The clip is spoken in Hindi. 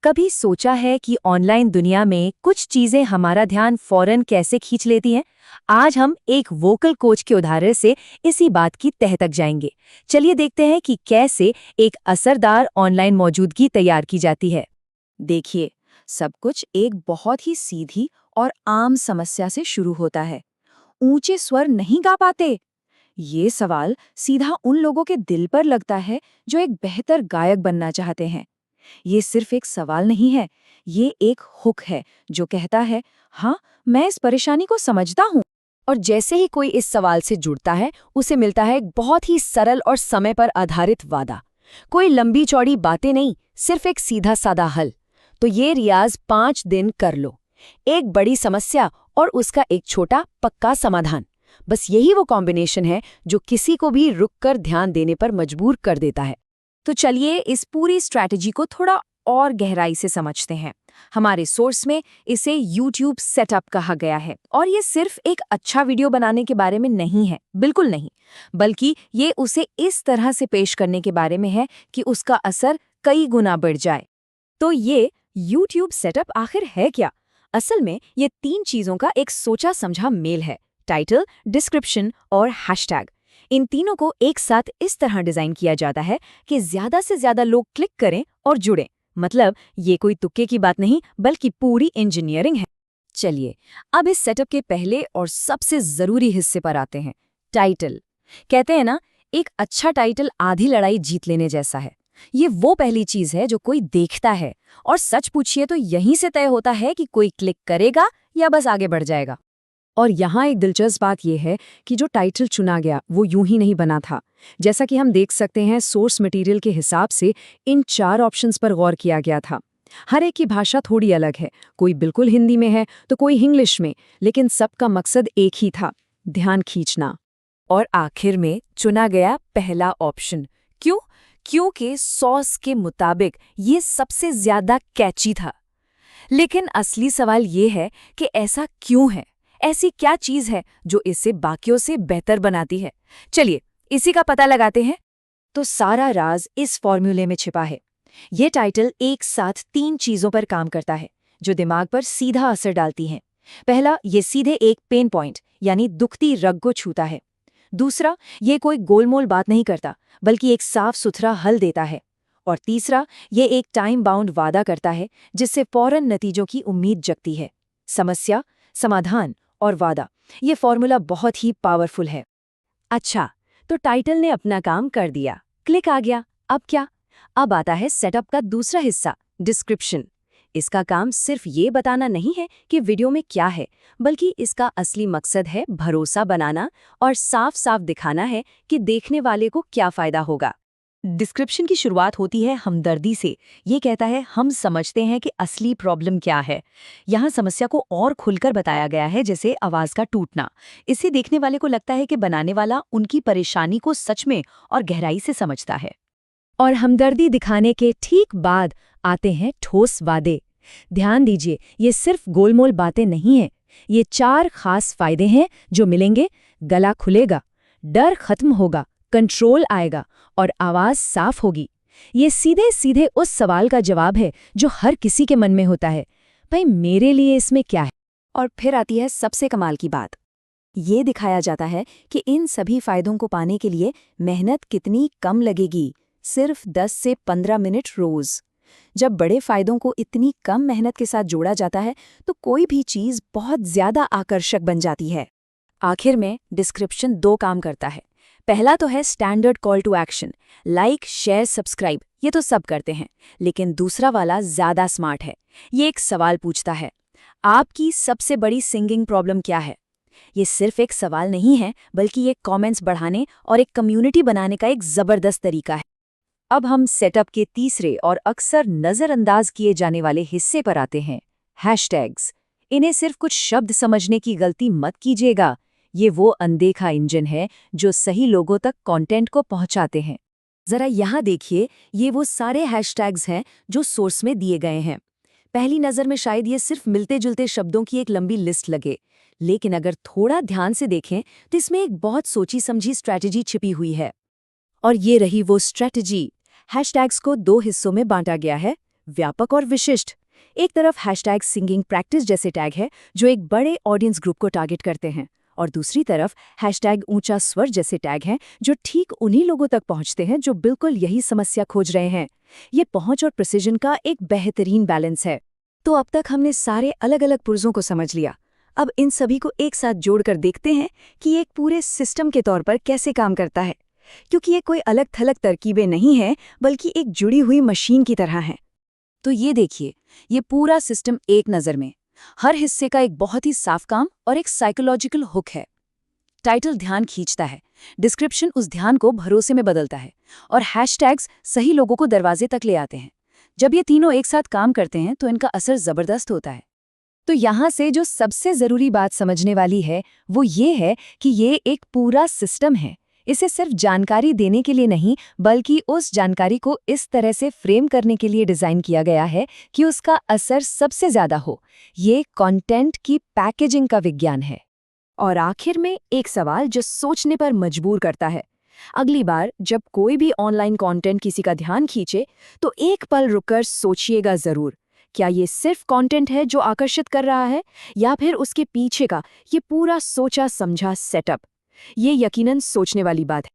कभी सोचा है कि ऑनलाइन दुनिया में कुछ चीजें हमारा ध्यान फौरन कैसे खींच लेती हैं? आज हम एक वोकल कोच के उदाहरण से इसी बात की तह तक जाएंगे। चलिए देखते हैं कि कैसे एक असरदार ऑनलाइन मौजूदगी तैयार की जाती है। देखिए, सब कुछ एक बहुत ही सीधी और आम समस्या से शुरू होता है। ऊंचे स्वर नहीं गा पाते? ये सवाल सीधा उन लोगों के दिल पर लगता है जो एक बेहतर गायक बनना चाहते हैं। ये सिर्फ एक सवाल नहीं है, ये एक हुक है जो कहता है, हाँ, मैं इस परेशानी को समझता हूँ। और जैसे ही कोई इस सवाल से जुड़ता है, उसे मिलता है एक बहुत ही सरल और समय पर आधारित वादा। कोई लंबी चौड़ी बातें नहीं, सिर्फ एक सीधा सादा हल। तो ये रियाज 5 दिन कर लो। एक बड़ी समस्या और उसका एक छोटा पक्का समाधान। बस यही वो कॉम्बिनेशन है जो किसी को भी रुककर ध्यान देने पर मजबूर कर देता है। तो चलिए इस पूरी स्ट्रैटेजी को थोड़ा और गहराई से समझते हैं। हमारे सोर्स में इसे YouTube सेटअप कहा गया है और ये सिर्फ एक अच्छा वीडियो बनाने के बारे में नहीं है, बिल्कुल नहीं, बल्कि ये उसे इस तरह से पेश करने के बारे में है कि उसका असर कई गुना बढ़ जाए। तो ये YouTube सेटअप आखिर है क्या? असल में ये 3 चीजों का एक सोचा समझा मेल है: टाइटल, डिस्क्रिप्शन और हैशटैग। इन तीनों को एक साथ इस तरह डिजाइन किया जाता है कि ज्यादा से ज्यादा लोग क्लिक करें और जुड़ें। मतलब ये कोई तुक्के की बात नहीं, बल्कि पूरी इंजीनियरिंग है। चलिए अब इस सेटअप के पहले और सबसे जरूरी हिस्से पर आते हैं, टाइटल। कहते हैं ना, एक अच्छा टाइटल आधी लड़ाई जीत लेने जैसा है। ये वो पहली चीज है जो कोई देखता है, और सच पूछिए तो यहीं से तय होता है कि कोई क्लिक करेगा या बस आगे बढ़ जाएगा। और यहाँ एक दिलचस्प बात यह है कि जो टाइटल चुना गया वो यूं ही नहीं बना था। जैसा कि हम देख सकते हैं, सोर्स मटेरियल के हिसाब से इन 4 ऑप्शंस पर गौर किया गया था। हर एक की भाषा थोड़ी अलग है, कोई बिल्कुल हिंदी में है तो कोई इंग्लिश में, लेकिन सबका मकसद एक ही था, ध्यान खींचना। और आखिर में चुना गया पहला ऑप्शन। क्यों? क्योंकि सॉस के मुताबिक ये सबसे ज्यादा कैची था। लेकिन असली सवाल ये है कि ऐसा क्यों है? ऐसी क्या चीज है जो इसे बाकियों से बेहतर बनाती है? चलिए इसी का पता लगाते हैं। तो सारा राज इस फॉर्मूले में छिपा है। ये टाइटल एक साथ 3 चीजों पर काम करता है जो दिमाग पर सीधा असर डालती हैं। पहला, ये सीधे एक पेन पॉइंट यानी दुखती रग को छूता है। दूसरा, ये कोई गोलमोल बात नहीं करता, बल्कि एक साफ सुथरा हल देता है। और तीसरा, ये एक टाइम बाउंड वादा करता है जिससे फौरन नतीजों की उम्मीद जगती है। समस्या, समाधान और वादा, ये फॉर्मूला बहुत ही पावरफुल है। अच्छा, तो टाइटल ने अपना काम कर दिया, क्लिक आ गया। अब क्या? अब आता है सेटअप का दूसरा हिस्सा, डिस्क्रिप्शन। इसका काम सिर्फ ये बताना नहीं है कि वीडियो में क्या है, बल्कि इसका असली मकसद है भरोसा बनाना और साफ साफ दिखाना है कि देखने वाले को क्या फायदा होगा। डिस्क्रिप्शन की शुरुआत होती है हमदर्दी से। ये कहता है, हम समझते हैं कि असली प्रॉब्लम क्या है। यहाँ समस्या को और खुलकर बताया गया है, जैसे आवाज का टूटना। इससे देखने वाले को लगता है कि बनाने वाला उनकी परेशानी को सच में और गहराई से समझता है। और हमदर्दी दिखाने के ठीक बाद आते हैं ठोस वादे। ध्यान दीजिए, ये सिर्फ गोलमोल बातें नहीं हैं। ये 4 खास फायदे हैं जो मिलेंगे: गला खुलेगा, डर खत्म होगा, कंट्रोल आएगा और आवाज साफ होगी। ये सीधे सीधे उस सवाल का जवाब है जो हर किसी के मन में होता है, भाई मेरे लिए इसमें क्या है? और फिर आती है सबसे कमाल की बात। ये दिखाया जाता है कि इन सभी फायदों को पाने के लिए मेहनत कितनी कम लगेगी, सिर्फ 10 से 15 मिनट रोज। जब बड़े फायदों को इतनी कम मेहनत के साथ जोड़ा जाता है तो कोई भी चीज बहुत ज्यादा आकर्षक बन जाती है। आखिर में डिस्क्रिप्शन 2 काम करता है। पहला तो है standard call to action, like, share, subscribe, ये तो सब करते हैं। लेकिन दूसरा वाला ज्यादा स्मार्ट है। ये एक सवाल पूछता है, आपकी सबसे बड़ी सिंगिंग प्रॉब्लम क्या है? ये सिर्फ एक सवाल नहीं है, बल्कि ये कमेंट्स बढ़ाने और एक कम्युनिटी बनाने का एक जबरदस्त तरीका है। अब हम सेटअप के तीसरे और अक्सर नज़रअंदाज किए जाने वाले हिस्से पर आते हैं, हैशटैग्स। इन्हें सिर्फ कुछ शब्द समझने की गलती मत कीजिएगा। ये वो अनदेखा इंजन है जो सही लोगों तक कंटेंट को पहुंचाते हैं। जरा यहाँ देखिए, ये वो सारे हैशटैग्स हैं जो सोर्स में दिए गए हैं। पहली नज़र में शायद ये सिर्फ मिलते जुलते शब्दों की एक लंबी लिस्ट लगे, लेकिन अगर थोड़ा ध्यान से देखें तो इसमें एक बहुत सोची समझी स्ट्रैटेजी छिपी हुई है। और ये रही वो स्ट्रैटेजी। हैशटैग्स को 2 हिस्सों में बांटा गया है, व्यापक और विशिष्ट। एक तरफ हैशटैग सिंगिंग प्रैक्टिस जैसे टैग है जो एक बड़े ऑडियंस ग्रुप को टारगेट करते हैं, और दूसरी तरफ हैशटैग ऊंचा स्वर जैसे टैग हैं जो ठीक उन्हीं लोगों तक पहुंचते हैं जो बिल्कुल यही समस्या खोज रहे हैं। ये पहुंच और प्रिसिजन का एक बेहतरीन बैलेंस है। तो अब तक हमने सारे अलग अलग पुर्जों को समझ लिया। अब इन सभी को एक साथ जोड़कर देखते हैं कि ये एक पूरे सिस्टम के तौर पर कैसे काम करता है, क्योंकि ये कोई अलग थलग तरकीबें नहीं हैं, बल्कि एक जुड़ी हुई मशीन की तरह हैं। तो ये देखिए, ये पूरा सिस्टम एक नज़र में। हर हिस्से का एक बहुत ही साफ काम और एक साइकोलॉजिकल हुक है। टाइटल ध्यान खींचता है, डिस्क्रिप्शन उस ध्यान को भरोसे में बदलता है, और हैशटैग्स सही लोगों को दरवाजे तक ले आते हैं। जब ये तीनों एक साथ काम करते हैं तो इनका असर ज़बरदस्त होता है। तो यहाँ से जो सबसे ज़रूरी बात समझने वाली है वो ये है कि ये एक पूरा सिस्टम है। इसे सिर्फ जानकारी देने के लिए नहीं, बल्कि उस जानकारी को इस तरह से फ्रेम करने के लिए डिज़ाइन किया गया है कि उसका असर सबसे ज़्यादा हो। ये कंटेंट की पैकेजिंग का विज्ञान है। और आखिर में एक सवाल जो सोचने पर मजबूर करता है। अगली बार जब कोई भी ऑनलाइन कंटेंट किसी का ध्यान खींचे तो एक पल रुककर सोचिएगा ज़रूर, क्या ये सिर्फ कंटेंट है जो आकर्षित कर रहा है, या फिर उसके पीछे का ये पूरा सोचा समझा सेटअप। ये यकीनन सोचने वाली बात है।